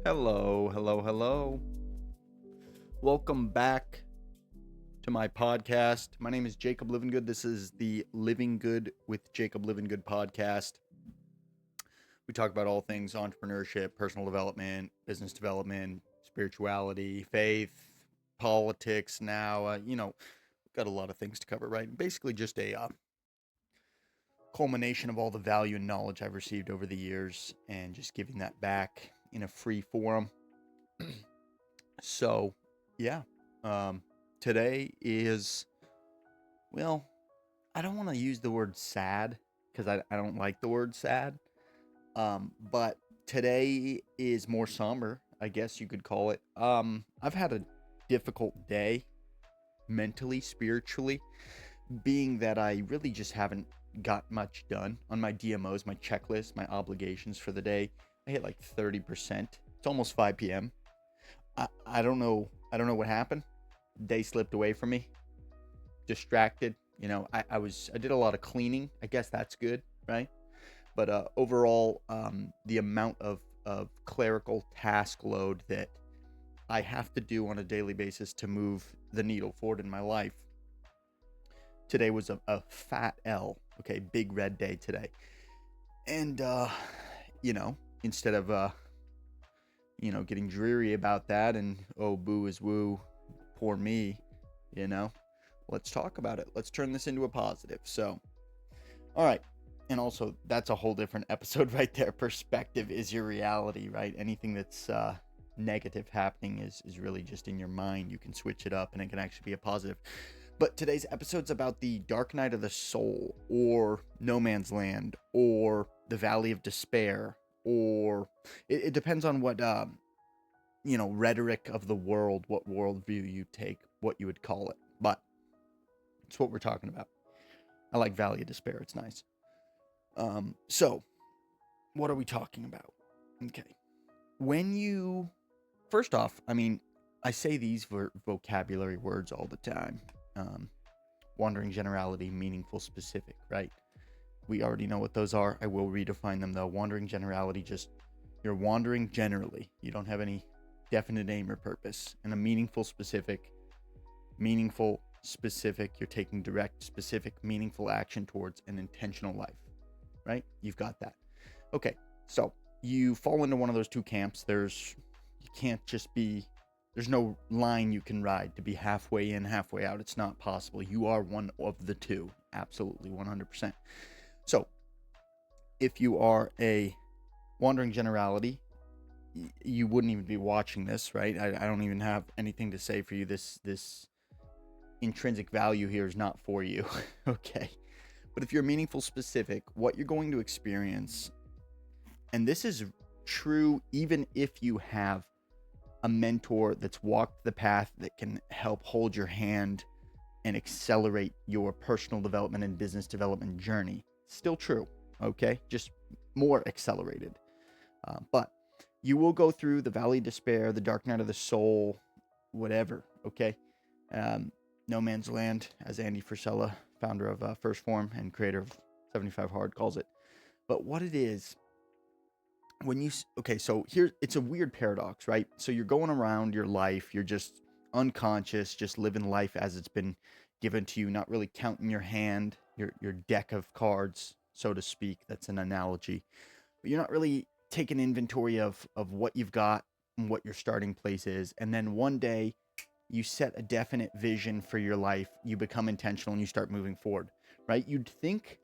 Hello, hello, hello. Welcome back to my podcast. My name is Jakeb Livengood. This is the Living Good with Jakeb Livengood podcast. We talk about all things entrepreneurship, personal development, business development, spirituality, faith, politics. Now, got a lot of things to cover, right? Basically, just a culmination of all the value and knowledge I've received over the years and just giving that back in a free forum. So, yeah, today is, well, I don't want to use the word sad because I don't like the word sad. But today is more somber, I guess you could call it. I've had a difficult day mentally, spiritually, being that I really just haven't got much done on my DMOs, my checklist, my obligations for the day. I hit like 30%. It's almost 5 p.m. I don't know. I don't know what happened. Day slipped away from me. Distracted. I did a lot of cleaning. I guess that's good, right? But overall, the amount of clerical task load that I have to do on a daily basis to move the needle forward in my life. Today was a fat L. Okay, big red day today. And instead of getting dreary about that and oh boo is woo, poor me, let's talk about it. Let's turn this into a positive. So, all right. And also, that's a whole different episode right there. Perspective is your reality, right? Anything that's negative happening is really just in your mind. You can switch it up and it can actually be a positive. But today's episode's about the dark night of the soul, or no man's land, or the valley of despair, or it depends on what rhetoric of the world, what worldview you take, what you would call it. But it's what we're talking about. I like valley of despair. It's nice. So what are we talking about? Okay. First off, I say these vocabulary words all the time. Wandering generality, meaningful specific, right? We already know what those are. I will redefine them though. Wandering generality, just you're wandering generally. You don't have any definite aim or purpose. And a meaningful specific, you're taking direct, specific, meaningful action towards an intentional life, right? You've got that. Okay, so you fall into one of those two camps. There's no line you can ride to be halfway in, halfway out. It's not possible. You are one of the two. Absolutely, 100%. So, if you are a wandering generality, you wouldn't even be watching this, right? I don't even have anything to say for you. This intrinsic value here is not for you, okay? But if you're meaningful specific, what you're going to experience, and this is true even if you have a mentor that's walked the path that can help hold your hand and accelerate your personal development and business development journey. Still true, okay? Just more accelerated. But you will go through the valley of despair, the dark night of the soul, whatever, okay? No man's land, as Andy Frisella, founder of First Form and creator of 75 Hard, calls it. But what it is, so here, it's a weird paradox, right? So you're going around your life, you're just unconscious, just living life as it's been given to you, not really counting your hand, your deck of cards, so to speak. That's an analogy. But you're not really taking inventory of what you've got and what your starting place is. And then one day you set a definite vision for your life, you become intentional and you start moving forward, right? You'd think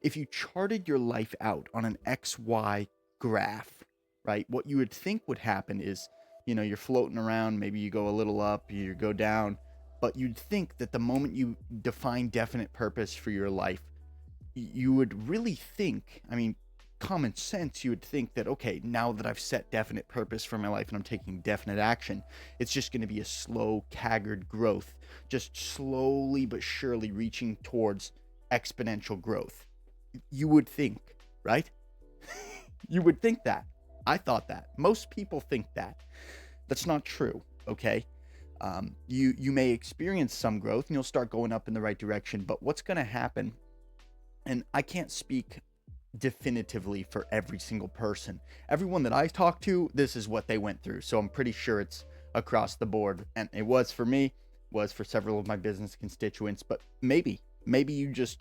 if you charted your life out on an XY graph, right? What you would think would happen is, you're floating around, maybe you go a little up, you go down, but you'd think that the moment you define definite purpose for your life, you would really think, common sense, you would think that, okay, now that I've set definite purpose for my life and I'm taking definite action, it's just going to be a slow, staggered growth, just slowly but surely reaching towards exponential growth. You would think, right? You would think that. I thought that. Most people think that. That's not true, okay? You may experience some growth and you'll start going up in the right direction, but what's going to happen, and I can't speak definitively for every single person. Everyone that I talk to, this is what they went through. So I'm pretty sure it's across the board. And it was for me, was for several of my business constituents, but maybe you just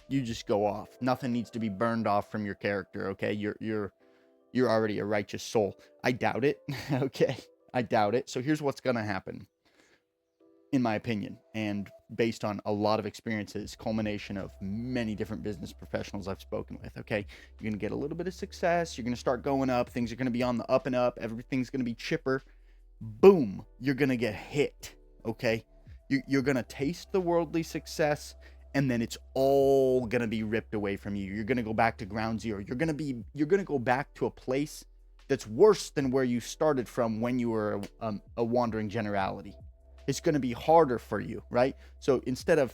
go off. Nothing needs to be burned off from your character, okay? You're already a righteous soul. I doubt it. Okay? I doubt it. So here's what's going to happen, in my opinion, and based on a lot of experiences, culmination of many different business professionals I've spoken with. Okay, you're gonna get a little bit of success, you're gonna start going up, things are gonna be on the up and up, everything's gonna be chipper. Boom, you're gonna get hit. Okay, you're gonna taste the worldly success, and then it's all gonna be ripped away from you. You're gonna go back to ground zero. You're gonna go back to a place that's worse than where you started from when you were a wandering generality. It's going to be harder for you, right? So instead of,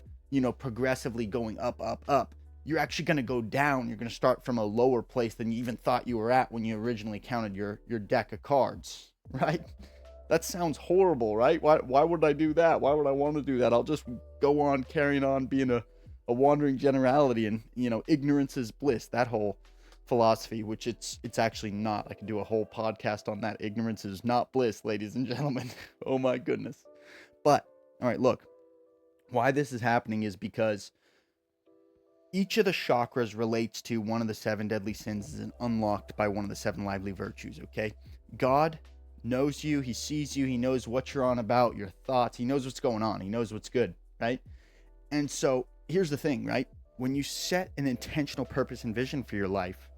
progressively going up, you're actually going to go down. You're going to start from a lower place than you even thought you were at when you originally counted your deck of cards, right? That sounds horrible, right? Why would I do that? Why would I want to do that? I'll just go on carrying on being a wandering generality, and, ignorance is bliss. That whole philosophy, which it's actually not. I could do a whole podcast on that. Ignorance is not bliss, ladies and gentlemen. Oh my goodness. But, all right, look, why this is happening is because each of the chakras relates to one of the 7 deadly sins and unlocked by one of the 7 lively virtues, okay? God knows you, he sees you, he knows what you're on about, your thoughts, he knows what's going on, he knows what's good, right? And so, here's the thing, right? When you set an intentional purpose and vision for your life,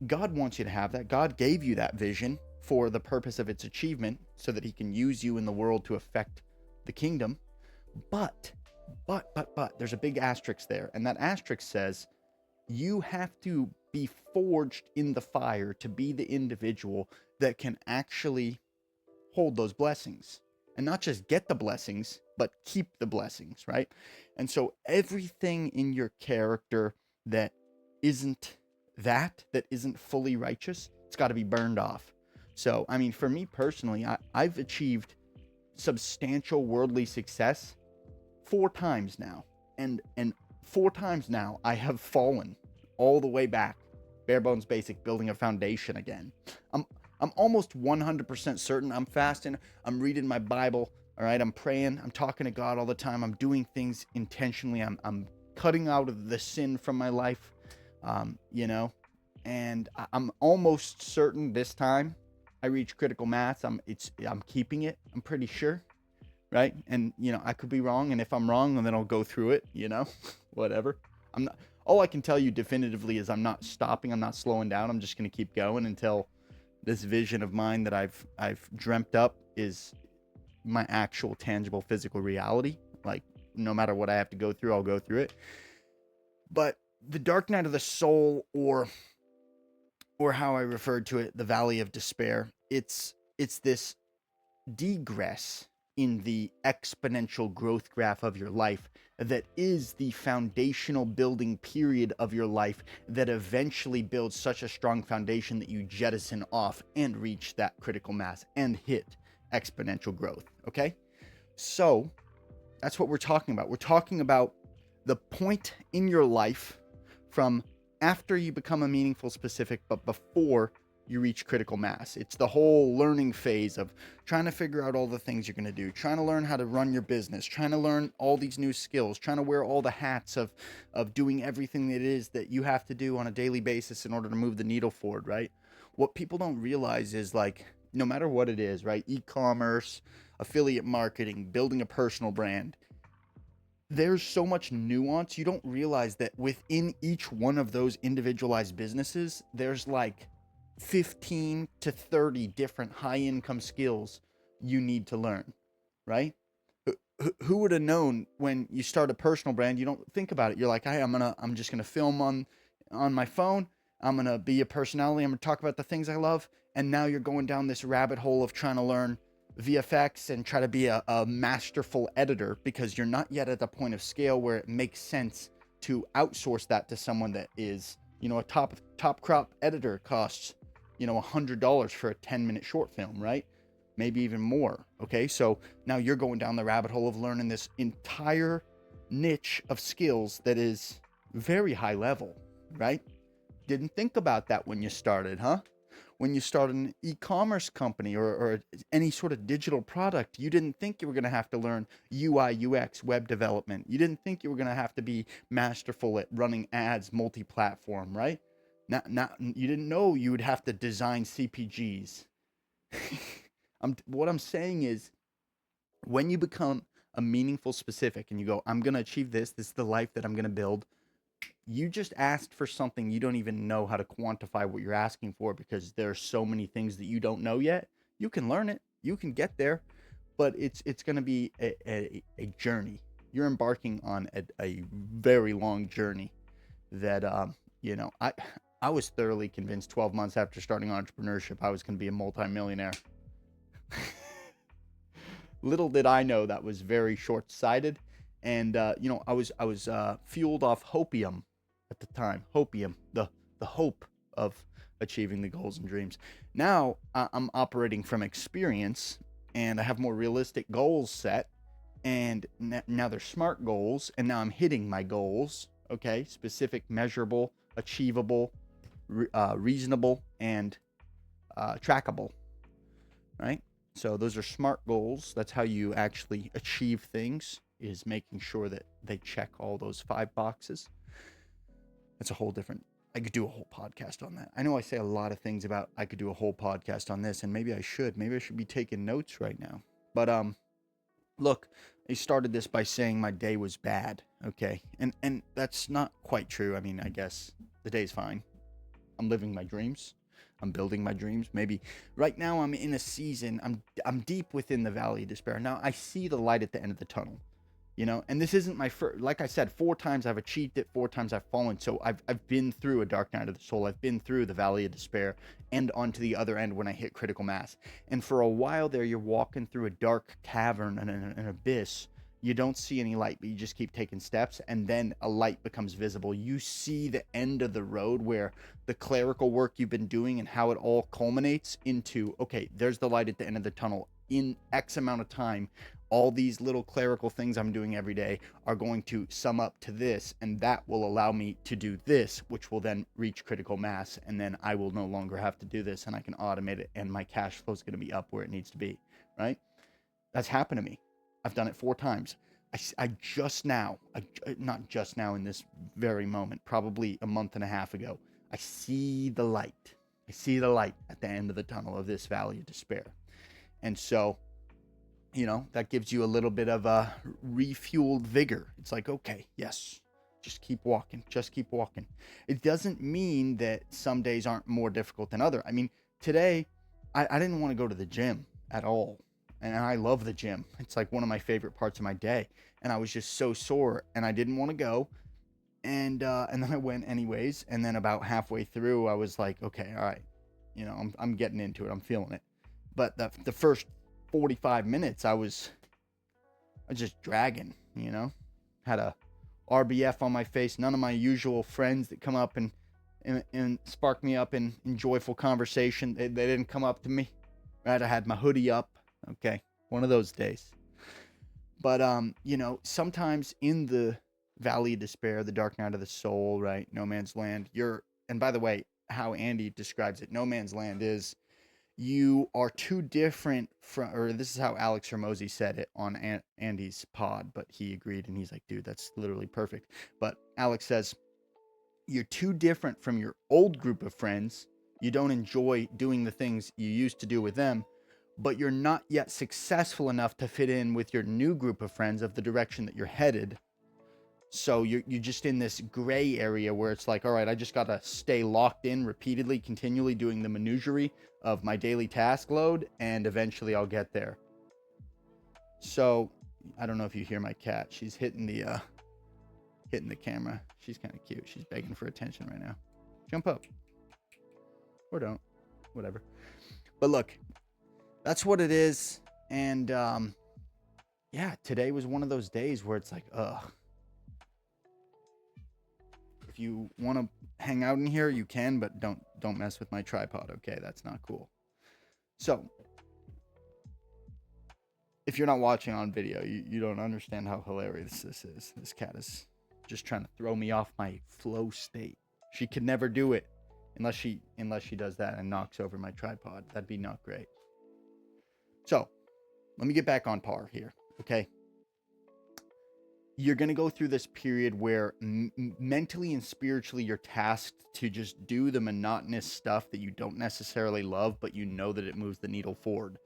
God wants you to have that. God gave you that vision for the purpose of its achievement so that he can use you in the world to affect the kingdom. But there's a big asterisk there. And that asterisk says you have to be forged in the fire to be the individual that can actually hold those blessings, and not just get the blessings, but keep the blessings, right? And so everything in your character that isn't fully righteous, it's got to be burned off. So, I mean, for me personally, I've achieved substantial worldly success 4 times now. And 4 times now, I have fallen all the way back. Bare bones basic, building a foundation again. I'm almost 100% certain. I'm fasting. I'm reading my Bible. All right. I'm praying. I'm talking to God all the time. I'm doing things intentionally. I'm cutting out of the sin from my life, and I'm almost certain this time I reach critical mass. I'm keeping it. I'm pretty sure, right? And I could be wrong, and if I'm wrong, then I'll go through it. Whatever. I'm not. All I can tell you definitively is I'm not stopping. I'm not slowing down. I'm just gonna keep going until this vision of mine that I've dreamt up is my actual tangible physical reality. Like, no matter what I have to go through, I'll go through it. But the dark night of the soul, or how I referred to it, the valley of despair, it's this degress in the exponential growth graph of your life that is the foundational building period of your life that eventually builds such a strong foundation that you jettison off and reach that critical mass and hit exponential growth. Okay? So that's what we're talking about. We're talking about the point in your life from after you become a meaningful specific, but before you reach critical mass. It's the whole learning phase of trying to figure out all the things you're going to do, trying to learn how to run your business, trying to learn all these new skills, trying to wear all the hats of doing everything that it is that you have to do on a daily basis in order to move the needle forward, right? What people don't realize is, like, no matter what it is, right? E-commerce, affiliate marketing, building a personal brand, there's so much nuance. You don't realize that within each one of those individualized businesses, there's like 15 to 30 different high income skills you need to learn, right? Who would have known when you start a personal brand? You don't think about it. You're like, hey, I'm just gonna film on my phone. I'm gonna be a personality. I'm gonna talk about the things I love. And now you're going down this rabbit hole of trying to learn VFX and try to be a masterful editor, because you're not yet at the point of scale where it makes sense to outsource that to someone that is, a top crop editor costs, $100 for a 10-minute short film, right? Maybe even more. Okay. So now you're going down the rabbit hole of learning this entire niche of skills that is very high level, right? Didn't think about that when you started, huh? When you start an e-commerce company or any sort of digital product, you didn't think you were going to have to learn UI, UX, web development. You didn't think you were going to have to be masterful at running ads multi-platform, right? Not, you didn't know you would have to design CPGs. What I'm saying is, when you become a meaningful specific and you go, I'm going to achieve this, this is the life that I'm going to build, you just asked for something you don't even know how to quantify what you're asking for, because there are so many things that you don't know yet. You can learn it, you can get there, but it's going to be a journey. You're embarking on a very long journey that you know, I was thoroughly convinced 12 months after starting entrepreneurship I was going to be a multimillionaire. Little did I know that was very short-sighted, and you know, I was fueled off hopium at the time. Hopium, the hope of achieving the goals and dreams. Now I'm operating from experience, and I have more realistic goals set, and now they're smart goals, and now I'm hitting my goals. Okay, specific, measurable, achievable, reasonable, and trackable. Right? So those are SMART goals. That's how you actually achieve things, is making sure that they check all those 5 boxes. That's a whole different, I could do a whole podcast on that. I know I say a lot of things about I could do a whole podcast on this, and maybe I should. Maybe I should be taking notes right now. But look, I started this by saying my day was bad, okay? And that's not quite true. I mean, I guess the day's fine. I'm living my dreams. I'm building my dreams. Maybe right now I'm in a season. I'm deep within the valley of despair. Now I see the light at the end of the tunnel, you know. And this isn't my first. Like I said, 4 times I've achieved it. 4 times I've fallen. So I've been through a dark night of the soul. I've been through the valley of despair and onto the other end when I hit critical mass. And for a while there, you're walking through a dark cavern and an abyss. You don't see any light, but you just keep taking steps, and then a light becomes visible. You see the end of the road where the clerical work you've been doing and how it all culminates into, okay, there's the light at the end of the tunnel. In X amount of time, all these little clerical things I'm doing every day are going to sum up to this, and that will allow me to do this, which will then reach critical mass, and then I will no longer have to do this, and I can automate it, and my cash flow is going to be up where it needs to be, right? That's happened to me. I've done it 4 times. I just now, not just now in this very moment, probably a month and a half ago, I see the light. I see the light at the end of the tunnel of this valley of despair. And so, you know, that gives you a little bit of a refueled vigor. It's like, okay, yes, just keep walking, just keep walking. It doesn't mean that some days aren't more difficult than other. I mean, today, I didn't want to go to the gym at all. And I love the gym. It's like one of my favorite parts of my day. And I was just so sore, and I didn't want to go. And then I went anyways. And then about halfway through, I was like, okay, all right, you know, I'm getting into it. I'm feeling it. But the first 45 minutes, I was just dragging, you know, had a RBF on my face. None of my usual friends that come up and spark me up in joyful conversation, they didn't come up to me. Right? I had my hoodie up. Okay, one of those days. But you know, sometimes in the valley of despair, the dark night of the soul, right? No man's land. And by the way, how Andy describes it, no man's land is, you are too different from, or this is how Alex Hermosi said it on Andy's pod, but he agreed, and he's like, dude, that's literally perfect. But Alex says, you're too different from your old group of friends. You don't enjoy doing the things you used to do with them, but you're not yet successful enough to fit in with your new group of friends of the direction that you're headed. So you're just in this gray area where it's like, all right, I just got to stay locked in repeatedly, continually doing the minutiae of my daily task load, and eventually I'll get there. So I don't know if you hear my cat. She's hitting the camera. She's kind of cute. She's begging for attention right now. Jump up. Or don't. Whatever. But look, that's what it is. And yeah, today was one of those days where it's like, ugh. If you want to hang out in here, you can, but don't mess with my tripod, okay? That's not cool. So, if you're not watching on video, you don't understand how hilarious this is. This cat is just trying to throw me off my flow state. She could never do it. Unless she does that and knocks over my tripod. That'd be not great. So, let me get back on par here, okay? You're going to go through this period where mentally and spiritually you're tasked to just do the monotonous stuff that you don't necessarily love, but you know that it moves the needle forward.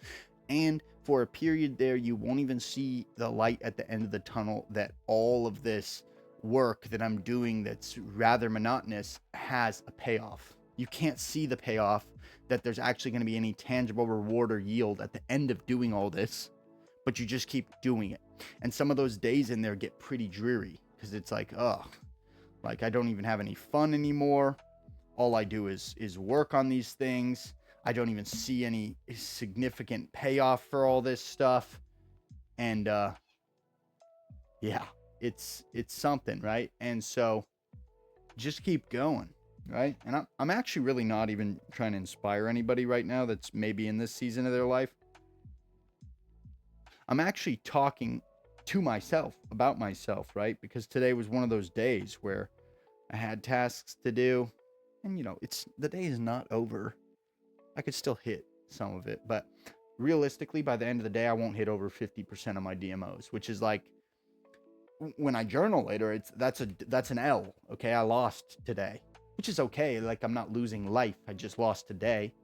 And for a period there, you won't even see the light at the end of the tunnel, that all of this work that I'm doing that's rather monotonous has a payoff. You can't see the payoff, that there's actually going to be any tangible reward or yield at the end of doing all this, but you just keep doing it. And some of those days in there get pretty dreary, because it's like, like I don't even have any fun anymore. All I do is work on these things. I don't even see any significant payoff for all this stuff. And yeah, it's something, right? And so just keep going, right? And I'm actually really not even trying to inspire anybody right now that's maybe in this season of their life. I'm actually talking to myself about myself, right? Because today was one of those days where I had tasks to do, and the day is not over. I could still hit some of it, but realistically, by the end of the day, I won't hit over 50% of my DMOs, which is like, when I journal later, that's an L. Okay, I lost today, which is okay. Like, I'm not losing life. I just lost today.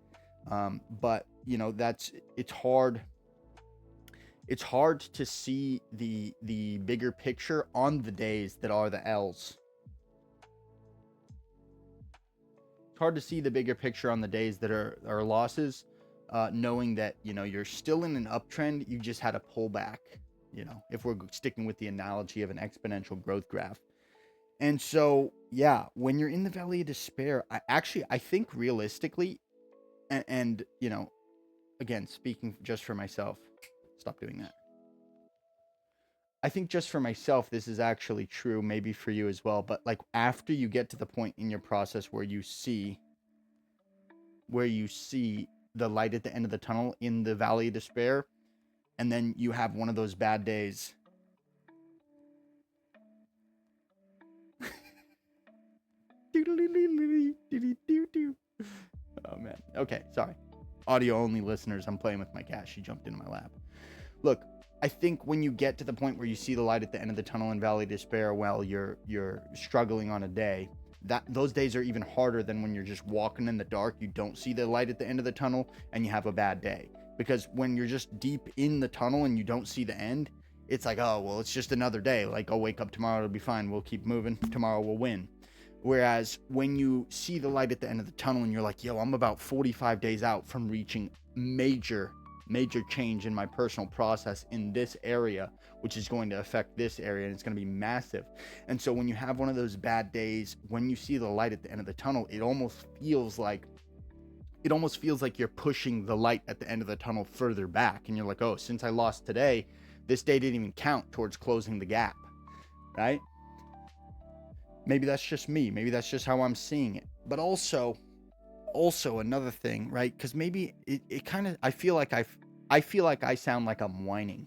But it's hard. It's hard to see the bigger picture on the days that are the L's. It's hard to see the bigger picture on the days that are losses, knowing that, you're still in an uptrend. You just had a pullback, if we're sticking with the analogy of an exponential growth graph. And so, yeah, when you're in the valley of despair, I think realistically, and again, speaking just for myself, stop doing that. I think just for myself, this is actually true, maybe for you as well. But like, after you get to the point in your process where you see the light at the end of the tunnel in the valley of despair, and then you have one of those bad days. Oh man. Okay, sorry. Audio only listeners, I'm playing with my cat. She jumped into my lap. Look, I think when you get to the point where you see the light at the end of the tunnel in valley of despair while you're struggling on a day, that those days are even harder than when you're just walking in the dark, you don't see the light at the end of the tunnel, and you have a bad day. Because when you're just deep in the tunnel and you don't see the end, it's like, oh, well, it's just another day. Like, I'll wake up tomorrow, it'll be fine. We'll keep moving. Tomorrow we'll win. Whereas when you see the light at the end of the tunnel and you're like, yo, I'm about 45 days out from reaching major change in my personal process in this area, which is going to affect this area, and it's going to be massive. And so when you have one of those bad days, when you see the light at the end of the tunnel, it almost feels like you're pushing the light at the end of the tunnel further back. And you're like, oh, since I lost today, this day didn't even count towards closing the gap, right? Maybe that's just me. Maybe that's just how I'm seeing it. But also another thing, right? Because maybe it kind of, I feel like I sound like I'm whining,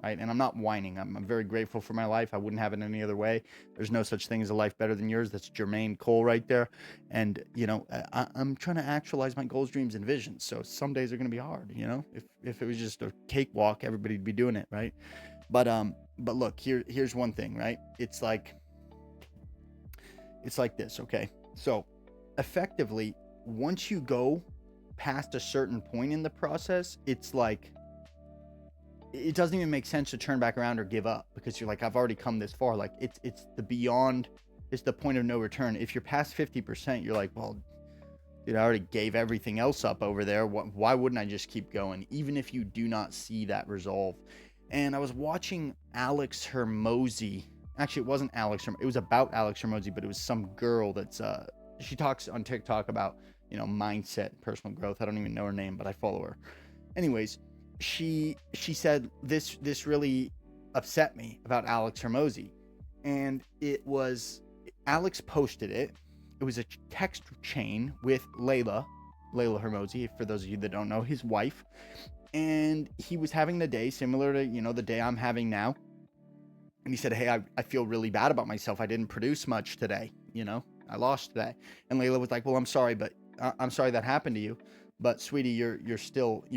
right? And I'm not whining. I'm very grateful for my life. I wouldn't have it any other way. There's no such thing as a life better than yours. That's Jermaine Cole right there. And I'm trying to actualize my goals, dreams, and visions. So some days are going to be hard. If it was just a cakewalk, everybody'd be doing it, right? But look, here's one thing, right? It's like this, okay? So effectively, once you go past a certain point in the process, it's like, it doesn't even make sense to turn back around or give up, because you're like, I've already come this far. Like, it's the point of no return. If you're past 50%, you're like, well, dude, I already gave everything else up over there. Why wouldn't I just keep going, even if you do not see that resolve? And I was watching Alex Hermosi. Actually, it wasn't Alex Hermosi. It was about Alex Hermosi, but it was some girl that's she talks on TikTok about mindset, personal growth. I don't even know her name, but I follow her. Anyways, she said this really upset me about Alex Hermosi, and it was, Alex posted it. It was a text chain with Layla Hermosi, for those of you that don't know, his wife, and he was having the day similar to the day I'm having now. And he said, hey, I feel really bad about myself. I didn't produce much today. I lost today. And Layla was like, well, I'm sorry, but I'm sorry that happened to you, but sweetie, you're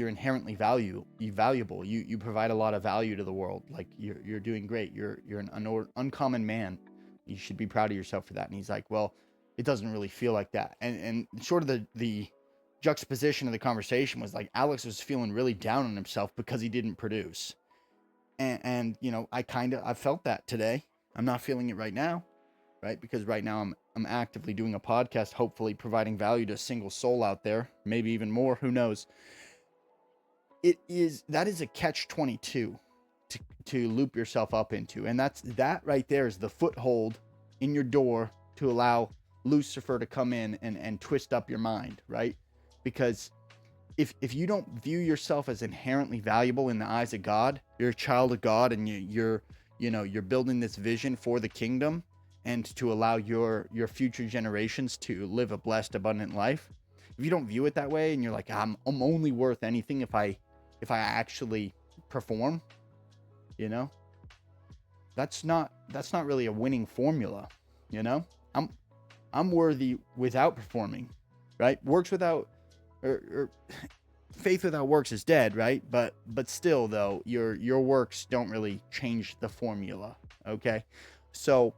inherently valuable. You provide a lot of value to the world. Like you're doing great. You're an uncommon man. You should be proud of yourself for that. And he's like, well, it doesn't really feel like that. And sort of the juxtaposition of the conversation was like Alex was feeling really down on himself because he didn't produce. And you know, I felt that today. I'm not feeling it right now, right? Because right now I'm actively doing a podcast, hopefully providing value to a single soul out there, maybe even more, who knows. That is a catch-22 to loop yourself up into. And that right there is the foothold in your door to allow Lucifer to come in and twist up your mind, right? Because if you don't view yourself as inherently valuable in the eyes of God, you're a child of God, and you're building this vision for the kingdom and to allow your future generations to live a blessed, abundant life. If you don't view it that way, and you're like, I'm only worth anything if I actually perform, you know, that's not really a winning formula. You know, I'm worthy without performing, right? Works without or faith without works is dead, right? But still, though, your works don't really change the formula. Okay, so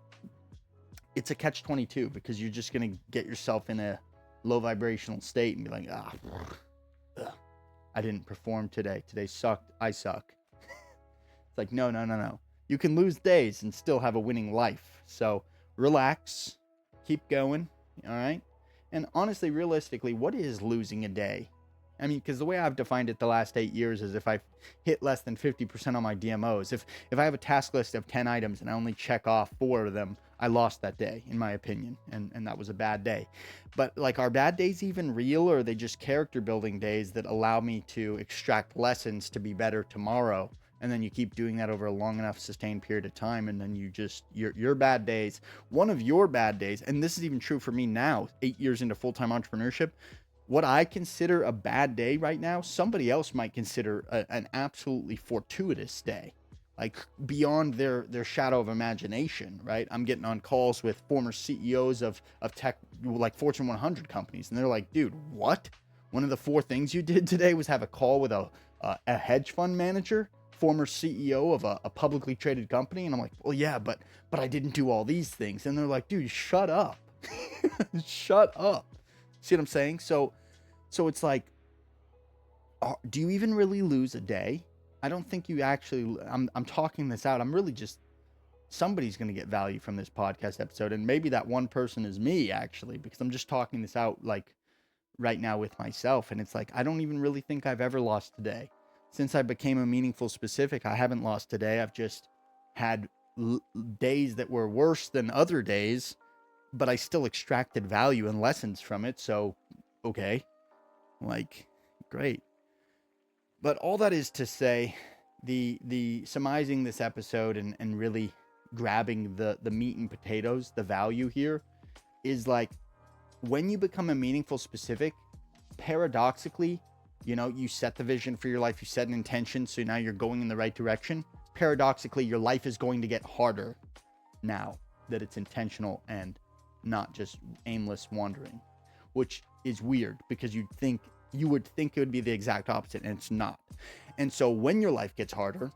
it's a catch-22 because you're just gonna get yourself in a low vibrational state and be like, I didn't perform today. Today sucked. I suck. It's like, no. You can lose days and still have a winning life. So relax, keep going. All right. And honestly, realistically, what is losing a day? I mean, because the way I've defined it the last 8 years is if I hit less than 50% on my DMOs, if I have a task list of 10 items and I only check off 4 of them, I lost that day, in my opinion, and that was a bad day. But like, are bad days even real, or are they just character building days that allow me to extract lessons to be better tomorrow? And then you keep doing that over a long enough sustained period of time, and then you just your bad days, one of your bad days, and this is even true for me now, 8 years into full-time entrepreneurship. What I consider a bad day right now, somebody else might consider an absolutely fortuitous day, like beyond their shadow of imagination, right? I'm getting on calls with former CEOs of tech, like Fortune 100 companies, and they're like, dude, what? One of the 4 things you did today was have a call with a hedge fund manager, former CEO of a publicly traded company. And I'm like, well, yeah, but I didn't do all these things. And they're like, dude, shut up. Shut up. See what I'm saying? So it's like, do you even really lose a day? I don't think you actually, I'm talking this out. I'm really just, somebody's going to get value from this podcast episode. And maybe that one person is me, actually, because I'm just talking this out like right now with myself. And it's like, I don't even really think I've ever lost a day. Since I became a meaningful specific, I haven't lost a day. I've just had days that were worse than other days, but I still extracted value and lessons from it. So, okay, like, great. But all that is to say, the surmising this episode and really grabbing the meat and potatoes, the value here is like, when you become a meaningful specific, paradoxically, you know, you set the vision for your life, you set an intention, so now you're going in the right direction. Paradoxically, your life is going to get harder now that it's intentional and not just aimless wandering, which is weird because you would think it would be the exact opposite, and it's not. And so when your life gets harder,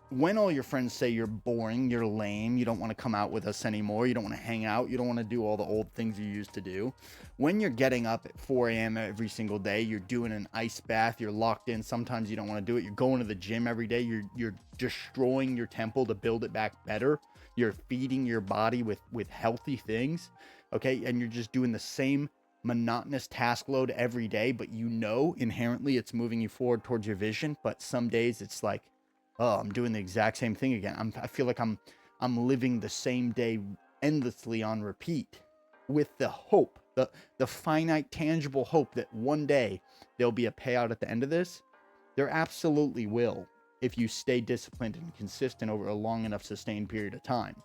when all your friends say you're boring, you're lame, you don't want to come out with us anymore, you don't want to hang out, you don't want to do all the old things you used to do, when you're getting up at 4 a.m. every single day, you're doing an ice bath, you're locked in, sometimes you don't want to do it, you're going to the gym every day, you're destroying your temple to build it back better, you're feeding your body with healthy things, okay, and you're just doing the same monotonous task load every day, but you know inherently it's moving you forward towards your vision, but some days it's like, oh, I'm doing the exact same thing again. I feel like I'm living the same day endlessly on repeat, with the hope, the finite, tangible hope that one day there'll be a payout at the end of this. There absolutely will, if you stay disciplined and consistent over a long enough sustained period of time,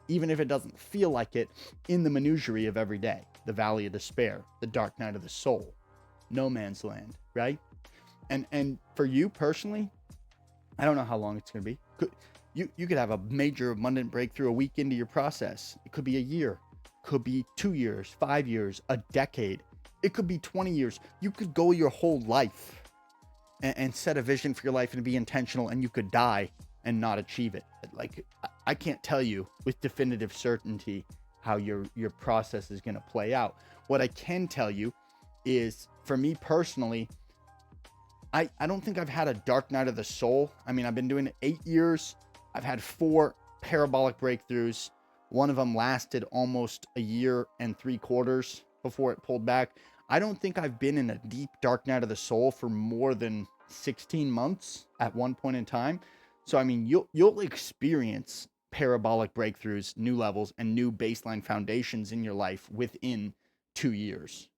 even if it doesn't feel like it in the minutiae of every day, the valley of despair, the dark night of the soul, no man's land, right? And for you personally, I don't know how long it's going to be. You could have a major abundant breakthrough a week into your process. It could be a year, could be 2 years, 5 years, a decade. It could be 20 years. You could go your whole life and set a vision for your life and be intentional, and you could die and not achieve it. Like, I can't tell you with definitive certainty how your process is going to play out. What I can tell you is, for me personally, I don't think I've had a dark night of the soul. I mean, I've been doing it 8 years. I've had 4 parabolic breakthroughs. One of them lasted almost a year and 3/4 before it pulled back. I don't think I've been in a deep dark night of the soul for more than 16 months at one point in time. So, I mean, you'll experience parabolic breakthroughs, new levels, and new baseline foundations in your life within 2 years.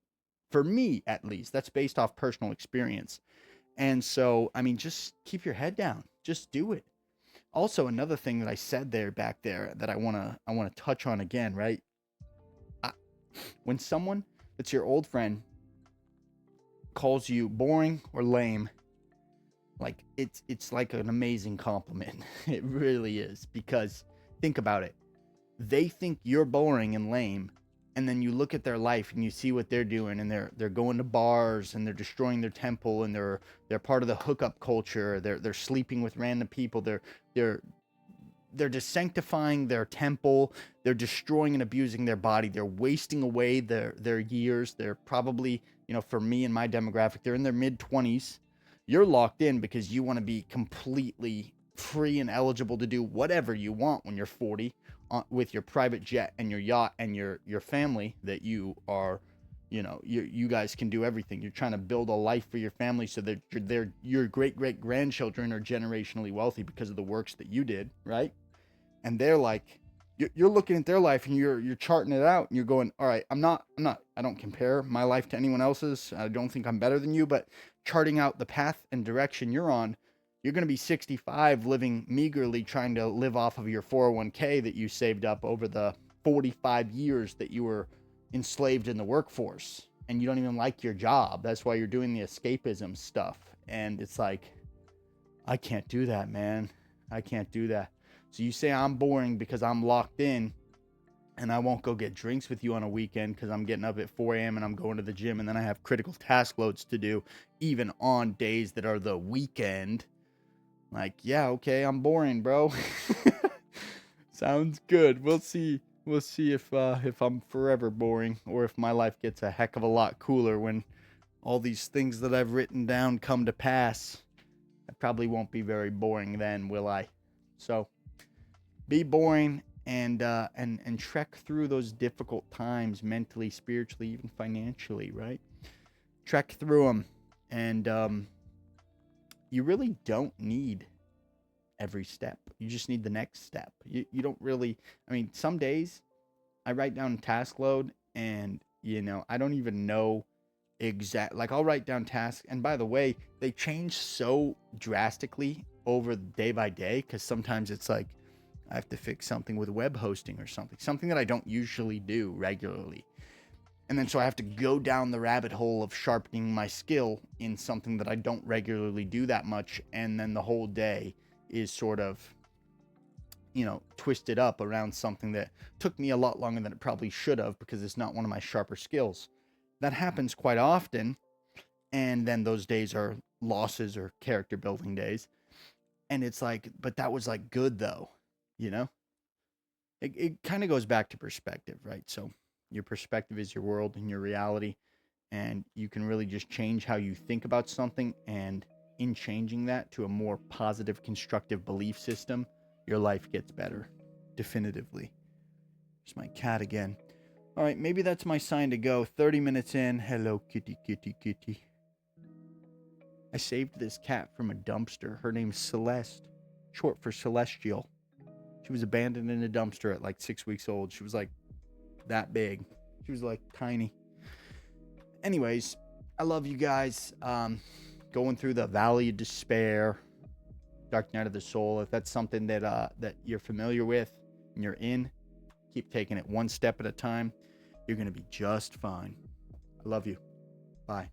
For me, at least, that's based off personal experience. And so, I mean, just keep your head down. Just do it. Also, another thing that I said back there that I wanna touch on again, right? I, when someone that's your old friend calls you boring or lame, like it's like an amazing compliment. It really is, because think about it. They think you're boring and lame, and then you look at their life and you see what they're doing, and they're going to bars, and they're destroying their temple, and they're part of the hookup culture. They're sleeping with random people. They're desanctifying their temple. They're destroying and abusing their body. They're wasting away their years. They're probably, for me and my demographic, they're in their mid-20s. You're locked in because you want to be completely free and eligible to do whatever you want when you're 40, with your private jet and your yacht and your family that you are, you guys can do everything. You're trying to build a life for your family so that your great grandchildren are generationally wealthy because of the works that you did, right? And they're like, you're looking at their life and you're charting it out, and you're going, all right, I don't compare my life to anyone else's. I don't think I'm better than you, but charting out the path and direction you're on, you're going to be 65 living meagerly, trying to live off of your 401k that you saved up over the 45 years that you were enslaved in the workforce. And you don't even like your job. That's why you're doing the escapism stuff. And it's like, I can't do that, man. I can't do that. So you say I'm boring because I'm locked in, and I won't go get drinks with you on a weekend because I'm getting up at 4 a.m. and I'm going to the gym, and then I have critical task loads to do even on days that are the weekend. Like, yeah, okay, I'm boring, bro. Sounds good. We'll see. We'll see if I'm forever boring, or if my life gets a heck of a lot cooler when all these things that I've written down come to pass. I probably won't be very boring then, will I? So, be boring and trek through those difficult times mentally, spiritually, even financially, right? Trek through them, and you really don't need every step. You just need the next step. You don't really, I mean, some days I write down task load, and I don't even know like, I'll write down tasks, and by the way, they change so drastically over day by day, because sometimes it's like I have to fix something with web hosting or something that I don't usually do regularly. And then so I have to go down the rabbit hole of sharpening my skill in something that I don't regularly do that much. And then the whole day is sort of, twisted up around something that took me a lot longer than it probably should have, because it's not one of my sharper skills. That happens quite often. And then those days are losses or character building days. And it's like, but that was like good though, It kind of goes back to perspective, right? So your perspective is your world and your reality, and you can really just change how you think about something, and in changing that to a more positive, constructive belief system, your life gets better, definitively. There's my cat again. All right, maybe that's my sign to go. 30 minutes in. Hello, kitty, kitty, kitty. I saved this cat from a dumpster. Her name's Celeste, short for Celestial. She was abandoned in a dumpster at like 6 weeks old. She was like that big. She was like tiny. Anyways, I love you guys. Going through the valley of despair, dark night of the soul. If that's something that you're familiar with and you're in, keep taking it one step at a time. You're going to be just fine. I love you. Bye.